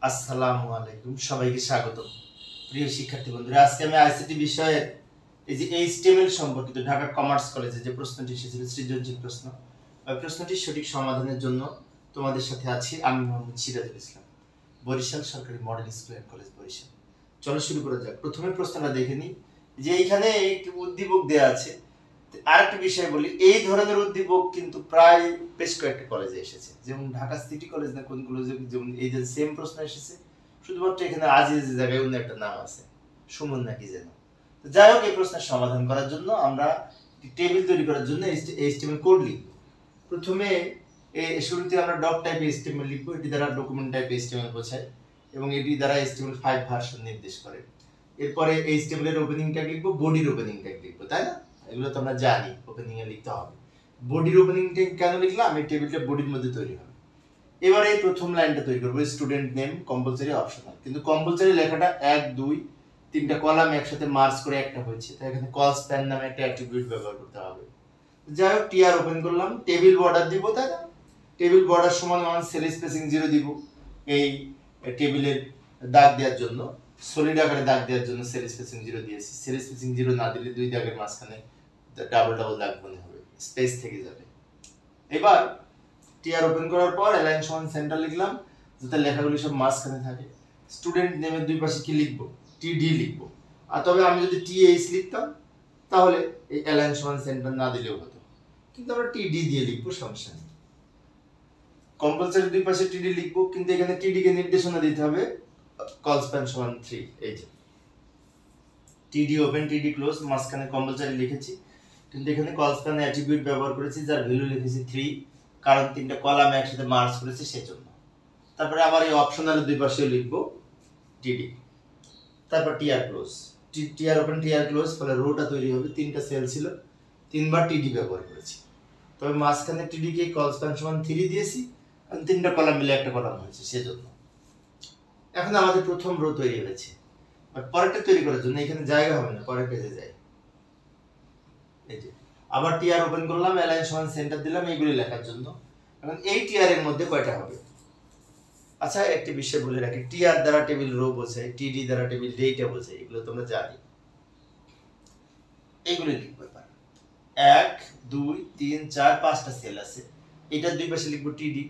আসসালামু আলাইকুম, সবাইকে স্বাগত। প্রিয় শিক্ষার্থী বন্ধুরা, আজকে আমি আইসিটি বিষয়ের এই যে এইচটিএমএল সম্পর্কিত ঢাকা কমার্স কলেজে যে প্রশ্নটি এসেছিল, সৃজনশীল প্রশ্ন, ওই প্রশ্নটির সঠিক সমাধানের জন্য তোমাদের সাথে আছি আমি মোহাম্মদ সিরাজুল ইসলাম, বরিশাল সরকারি model school and college, Barishal. চলো শুরু করা যাক। প্রথমে প্রশ্নটা দেখে নিই যে এইখানে একটি উদ্দীপক দেওয়া আছে। আরেকটা বিষয় বলি, এই ধরনের উদ্দীপক কিন্তু প্রায় বেশ কয়েকটা কলেজে এসেছে, যেমন ঢাকা সিটি কলেজ না কোন কলেজে যেমন এই যে সেম প্রশ্ন এসেছে, শুধুমাত্র এখানে আজিজ জায়গায় অন্য একটা নাম আছে, সুমন নাকি যেন। তো যাই হোক, এই প্রশ্নের সমাধান করার জন্য আমরা টেবিল তৈরি করার জন্য এইচটিএমএল কোড লিখব। প্রথমে শুরুতে আমরা ডক টাইপ এইচটিএমএল লিখব, এটি দ্বারা ডকুমেন্ট টাইপ এইচটিএমএল বোঝায় এবং এটি দ্বারা HTML5 ভার্সন নির্দেশ করে। এরপরে এইচটিএমএল এর ওপেনিং ট্যাগ লিখব, বডির ওপেনিং ট্যাগ লিখব, তাই না? এগুলো তো আমরা জানি ওপেনিং এ লিখতে হবে। বডির ওপেনিং ট্যাগ কেন লিখলাম? এই টেবিলটা বডির মধ্যে তৈরি হবে। এবারে এই প্রথম লাইনটা তৈরি করব, স্টুডেন্ট নেম কম্পালসরি অপশনাল, কিন্তু কম্পালসরি লেখাটা 1 2 3টা কলাম একসাথে মার্জ করে একটা হয়েছে, তাই এখানে কল স্প্যান নামে একটা অ্যাট্রিবিউট ব্যবহার করতে হবে। যাই হোক, টিআর ওপেন করলাম, টেবিল বর্ডার দিব, তাই না? টেবিল বর্ডার সমান 1 সেল স্পেসিং 0 দিব, এই টেবিলের দাগ দেওয়ার জন্য, সলিড আকারে দাগ দেওয়ার জন্য সেল স্পেসিং 0 দিয়েছি। সেল স্পেসিং 0 না দিলে দুই দাগের মাঝখানে ডাবল দাগ মনে হবে, স্পেস থেকে যাবে। এবার টিআর ওপেন করার পর অ্যালাইন সমান সেন্টার লিখলাম, যাতে লেখাগুলি সব মাঝখানে থাকে। স্টুডেন্ট নেমের দুই পাশে কি লিখব? টিডি লিখব। আর তবে আমি যদি টিএইচ লিখতাম তাহলে এই অ্যালাইন সমান সেন্টার না দিলেও হতো, কিন্তু আমরা টিডি দিয়ে লিখবো, সমস্যা নেই। কম্পালসরি দুই পাশে টিডি লিখবো, কিন্তু এখানে টিডি কে নির্দেশনা দিতে হবে কল স্প্যান সমান 3। এই যে টিডি ওপেন টিডি ক্লোজ, মাঝখানে কম্পালসরি লিখেছি, কিন্তু এখানে কল স্প্যান অ্যাট্রিবিউট ব্যবহার করেছি যার ভ্যালু লিখেছি 3, কারণ তিনটা কলাম একসাথে মার্জ করেছি সেজন্য। তারপরে আবার এই অপশনালের দুই পাশেও লিখবো টিডি, তারপর TR close, TR open TR close, ফলে রোটা তৈরি হবে। তিনটা সেল ছিল, তিনবার টিডি ব্যবহার করেছি, তবে মাঝখানে টিডি কে কল স্প্যান সমান 3 দিয়েছি, কারণ তিনটা কলাম মিলে একটা কলাম হয়েছে সেজন্য। এখন আমাদের প্রথম রো তৈরি হয়েছে, আর পরেরটা তৈরি করার জন্য এখানে জায়গা হবে না, পরের পেজে যাই। এই যে আবার টিআর ওপেন করলাম, অ্যালাইন সমান সেন্টার দিলাম এইগুলি লেখার জন্য। এখন এই টিআর এর মধ্যে কয়টা হবে? আচ্ছা, একটি বিষয় বলে রাখি, টিআর দ্বারা টেবিল রো বোঝায়, টিডি দ্বারা টেবিল ডেটা বোঝায়, এগুলো তোমরা জানি। এইগুলি লিখবো এবার 1 2 3 4 5টা সেল আছে, এটার দুই পাশে লিখবো টিডি,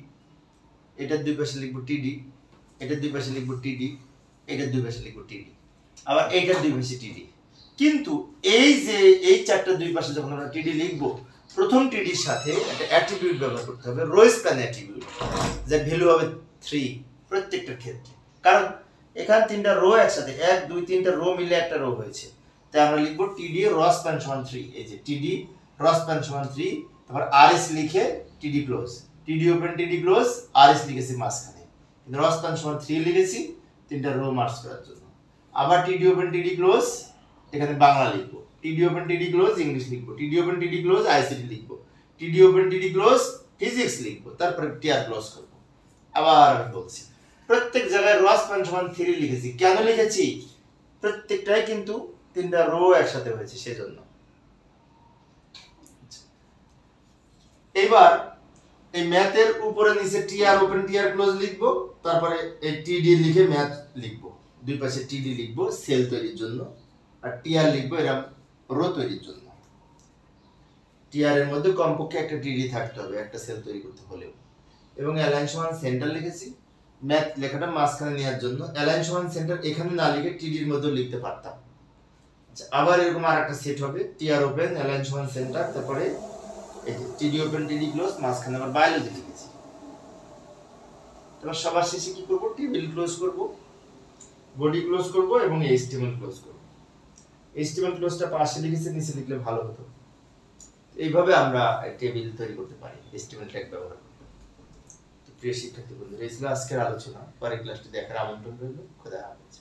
এটার দুই পাশে লিখবো টিডি, এটার দুই পাশে লিখবো টিডি, এটার দুই পাশে লিখবো টিডি, আবার এইটার দুই পাশে টিডি। কিন্তু এই যে এই চারটার দুই পাশে যখন আমরা টিডি লিখবো, প্রথম টিডির সাথে একটা অ্যাট্রিবিউট ব্যবহার করতে হবে, রো স্প্যান অ্যাট্রিবিউট, যার ভ্যালু হবে 3 প্রত্যেকটার ক্ষেত্রে। কারণ এখানে তিনটা রো একসাথে, 1 2 3টা রো মিলে একটা রো হয়েছে, তাই আমরা লিখবো টিডি র স্প্যান সমান 3। এই যে টিডি র স্প্যান সমান 3, তারপর আরএস লিখে টিডি ক্লোজ, টিডি ওপেন টিডি ক্লোজ, আরএস লিখেছি মাঝখানে, কিন্তু র স্প্যান সমান 3 লিখেছি তিনটা রো মার্জ করার জন্য। আবার টিডি ওপেন টিডি ক্লোজ, এখানে বাংলা লিখবো, টিডি ওপেন টিডি ক্লোজ ইংলিশ লিখবো, টিডি ওপেন টিডি ক্লোজ আইসিটি লিখবো, টিডি ওপেন টিডি ক্লোজ ফিজিক্স লিখবো, তারপরে টিআর ক্লোজ করব। আবার আমি বলছি, প্রত্যেক জায়গায় রো স্প্যান সমান 3 লিখেছি, কেন লিখেছি? প্রত্যেকটাই কিন্তু তিনটা রো একসাথে হয়েছে সেজন্য। এবার এই ম্যাথের উপরে নিচে টিআর ওপেন টিআর ক্লোজ লিখবো, তারপরে এই টিডি লিখে ম্যাথ লিখবো, দুই পাশে টিডি লিখবো সেল তৈরির জন্য, আর টিআর লিখবো এরকম রো তৈরির জন্য। টিআর এর মধ্যে কমপক্ষে একটা টিডি থাকতে হবে একটা সেল তৈরি করতে হলেও। এবং অ্যালাইন সমান সেন্টার লিখেছি ম্যাথ লেখাটা মাঝখানে নেওয়ার জন্য। অ্যালাইন সমান সেন্টার এখানে না লিখে টিডির মধ্যে লিখতে পারতাম। আচ্ছা, আবার এরকম আরেকটা সেট হবে, টিআর ওপেন অ্যালাইন সমান সেন্টার, তারপরে এই যে টিডি ওপেন টিডি ক্লোজ, মাঝখানে আবার বায়োলজি লিখেছি। তারপর সবার শেষে কি করব? টেবিল ক্লোজ করব, বডি ক্লোজ করব এবং এইচটিএমএল ক্লোজ করব। এইচটিএমএল ক্লোজটা পাশে লিখেছি, নিচে লিখলে ভালো হতো। এইভাবে আমরা টেবিল তৈরি করতে পারি এইচটিএমএল ট্যাগ ব্যবহার করে। তো প্রিয় শিক্ষার্থী বন্ধুরা, এই ছিল আজকের আলোচনা। পরের ক্লাসটি দেখার আমন্ত্রণ রইল। খোদা হাফেজ।